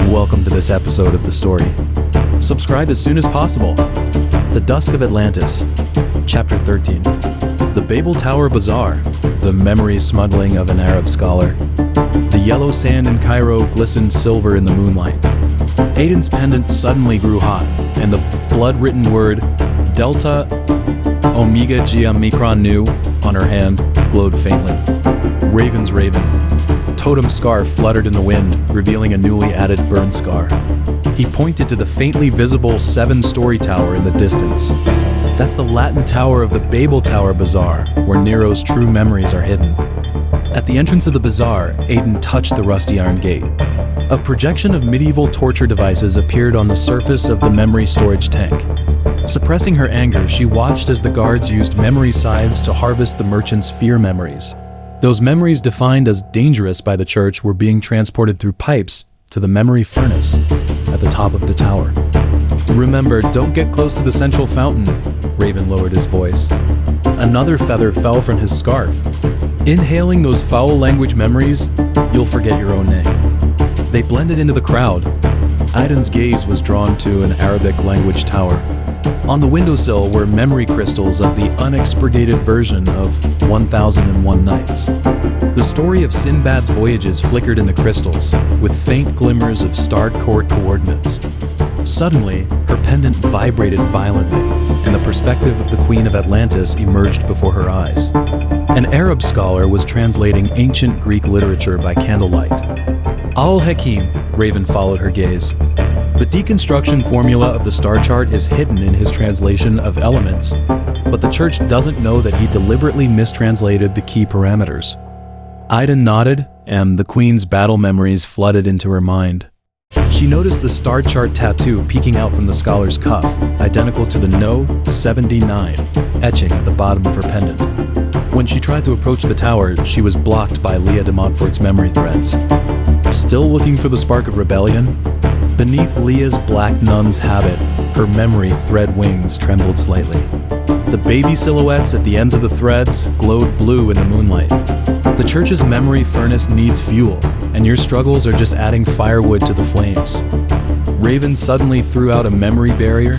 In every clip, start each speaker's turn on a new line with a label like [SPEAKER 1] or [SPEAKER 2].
[SPEAKER 1] and welcome to this episode of The Story. Subscribe as soon as possible. The Dusk of Atlantis, Chapter 13. The Babel Tower Bazaar, the memory smuggling of an Arab scholar. The yellow sand in Cairo glistened silver in the moonlight. Aiden's pendant suddenly grew hot, and the blood-written word Delta Omega Gia Micron Nu on her hand glowed faintly. Raven's raven. Totem scarf fluttered in the wind, revealing a newly added burn scar. He pointed to the faintly visible 7-story tower in the distance. That's the Latin tower of the Babel Tower Bazaar, where Nero's true memories are hidden. At the entrance of the bazaar, Aiden touched the rusty iron gate. A projection of medieval torture devices appeared on the surface of the memory storage tank. Suppressing her anger, she watched as the guards used memory scythes to harvest the merchant's fear memories. Those memories defined as dangerous by the church were being transported through pipes to the memory furnace at the top of the tower. "Remember, don't get close to the central fountain," Raven lowered his voice. Another feather fell from his scarf. "Inhaling those foul language memories, you'll forget your own name." They blended into the crowd. Aiden's gaze was drawn to an Arabic language tower. On the windowsill were memory crystals of the unexpurgated version of 1001 Nights. The story of Sinbad's voyages flickered in the crystals, with faint glimmers of starred court coordinates. Suddenly, her pendant vibrated violently, and the perspective of the Queen of Atlantis emerged before her eyes. An Arab scholar was translating ancient Greek literature by candlelight. Al-Hakim, Raven followed her gaze. The deconstruction formula of the star chart is hidden in his translation of elements, but the church doesn't know that he deliberately mistranslated the key parameters. Aiden nodded, and the Queen's battle memories flooded into her mind. She noticed the star chart tattoo peeking out from the scholar's cuff, identical to the No. 79 etching at the bottom of her pendant. When she tried to approach the tower, she was blocked by Leah de Montfort's memory threads. Still looking for the spark of rebellion? Beneath Leah's black nun's habit, her memory thread wings trembled slightly. The baby silhouettes at the ends of the threads glowed blue in the moonlight. The church's memory furnace needs fuel, and your struggles are just adding firewood to the flames. Raven suddenly threw out a memory barrier.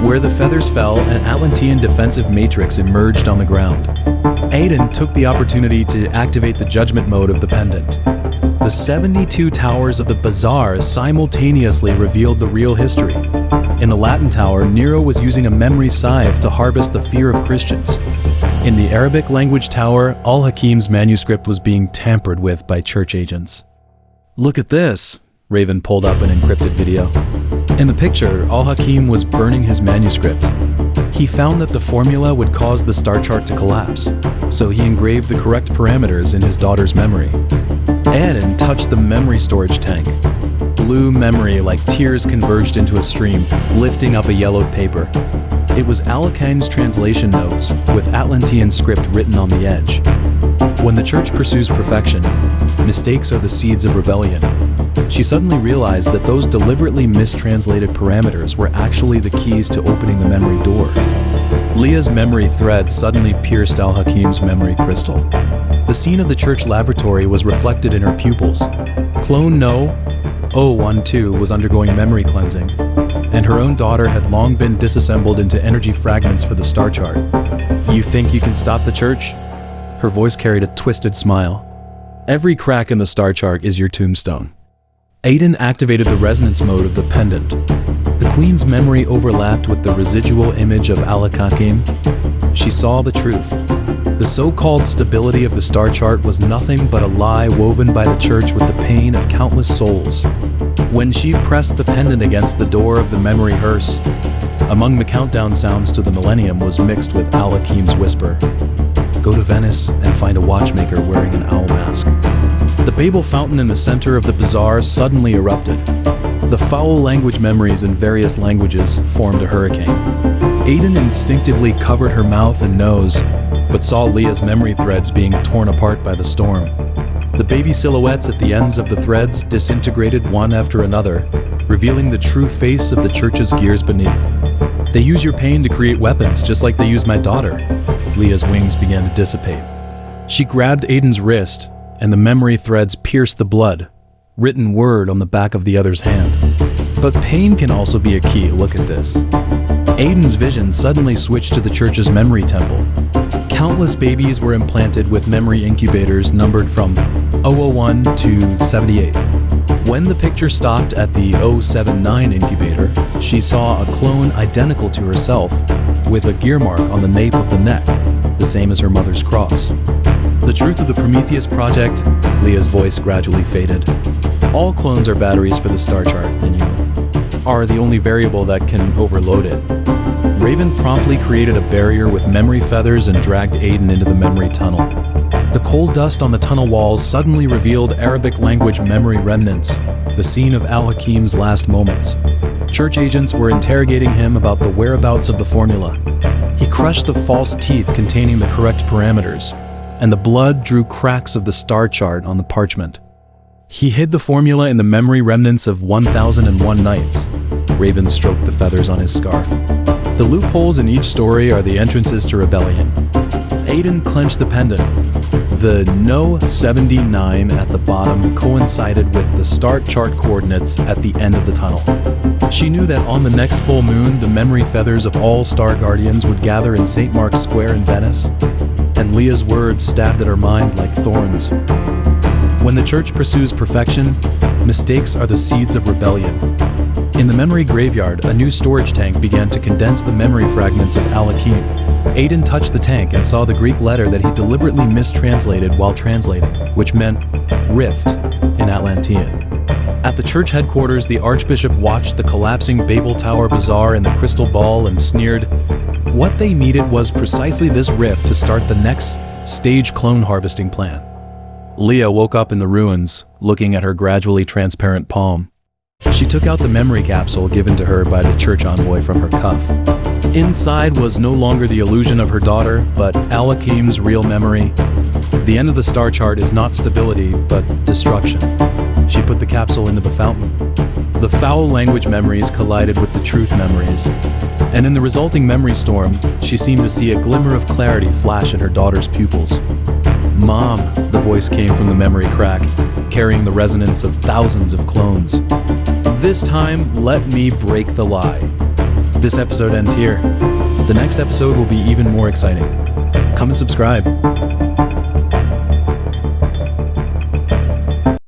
[SPEAKER 1] Where the feathers fell, an Atlantean defensive matrix emerged on the ground. Aiden took the opportunity to activate the judgment mode of the pendant. The 72 towers of the bazaar simultaneously revealed the real history. In the Latin tower, Nero was using a memory scythe to harvest the fear of Christians. In the Arabic language tower, Al-Hakim's manuscript was being tampered with by church agents. "Look at this," Raven pulled up an encrypted video. In the picture, Al-Hakim was burning his manuscript. He found that the formula would cause the star chart to collapse, so he engraved the correct parameters in his daughter's memory. Aiden touched the memory storage tank. Blue memory like tears converged into a stream, lifting up a yellowed paper. It was Al-Hakim's translation notes, with Atlantean script written on the edge. When the church pursues perfection, mistakes are the seeds of rebellion. She suddenly realized that those deliberately mistranslated parameters were actually the keys to opening the memory door. Leah's memory thread suddenly pierced Al-Hakim's memory crystal. The scene of the church laboratory was reflected in her pupils. Clone No. 012 was undergoing memory cleansing, and her own daughter had long been disassembled into energy fragments for the star chart. "You think you can stop the church?" Her voice carried a twisted smile. "Every crack in the star chart is your tombstone." Aiden activated the resonance mode of the pendant. The Queen's memory overlapped with the residual image of Al-Hakim. She saw the truth. The so-called stability of the star chart was nothing but a lie woven by the church with the pain of countless souls. When she pressed the pendant against the door of the memory hearse, among the countdown sounds to the millennium was mixed with Al-Hakim's whisper. "Go to Venice and find a watchmaker wearing an owl mask." The Babel fountain in the center of the bazaar suddenly erupted. The foul language memories in various languages formed a hurricane. Aiden instinctively covered her mouth and nose, but saw Leah's memory threads being torn apart by the storm. The baby silhouettes at the ends of the threads disintegrated one after another, revealing the true face of the church's gears beneath. "They use your pain to create weapons, just like they used my daughter." Leah's wings began to dissipate. She grabbed Aiden's wrist, and the memory threads pierced the blood, written word on the back of the other's hand. But pain can also be a key. Look at this. Aiden's vision suddenly switched to the church's memory temple. Countless babies were implanted with memory incubators numbered from 001 to 78. When the picture stopped at the 079 incubator, she saw a clone identical to herself with a gear mark on the nape of the neck, the same as her mother's cross. The truth of the Prometheus project, Leah's voice gradually faded. All clones are batteries for the star chart, and you are the only variable that can overload it. Raven promptly created a barrier with memory feathers and dragged Aiden into the memory tunnel. The cold dust on the tunnel walls suddenly revealed Arabic language memory remnants, the scene of Al-Hakim's last moments. Church agents were interrogating him about the whereabouts of the formula. He crushed the false teeth containing the correct parameters, and the blood drew cracks of the star chart on the parchment. He hid the formula in the memory remnants of 1001 Nights. Raven stroked the feathers on his scarf. The loopholes in each story are the entrances to rebellion. Aiden clenched the pendant. The No 79 at the bottom coincided with the start chart coordinates at the end of the tunnel. She knew that on the next full moon, the memory feathers of all Star Guardians would gather in St. Mark's Square in Venice, and Leah's words stabbed at her mind like thorns. When the church pursues perfection, mistakes are the seeds of rebellion. In the memory graveyard, a new storage tank began to condense the memory fragments of Al-Hakim. Aiden touched the tank and saw the Greek letter that he deliberately mistranslated while translating, which meant rift in Atlantean. At the church headquarters, the Archbishop watched the collapsing Babel Tower Bazaar in the crystal ball and sneered. What they needed was precisely this rift to start the next stage clone harvesting plan. Leah woke up in the ruins, looking at her gradually transparent palm. She took out the memory capsule given to her by the church envoy from her cuff. Inside was no longer the illusion of her daughter, but Al-Hakim's real memory. The end of the star chart is not stability, but destruction. She put the capsule into the fountain. The foul language memories collided with the truth memories, and in the resulting memory storm, she seemed to see a glimmer of clarity flash in her daughter's pupils. Mom, the voice came from the memory crack, carrying the resonance of thousands of clones. This time, let me break the lie. This episode ends here. The next episode will be even more exciting. Come and subscribe.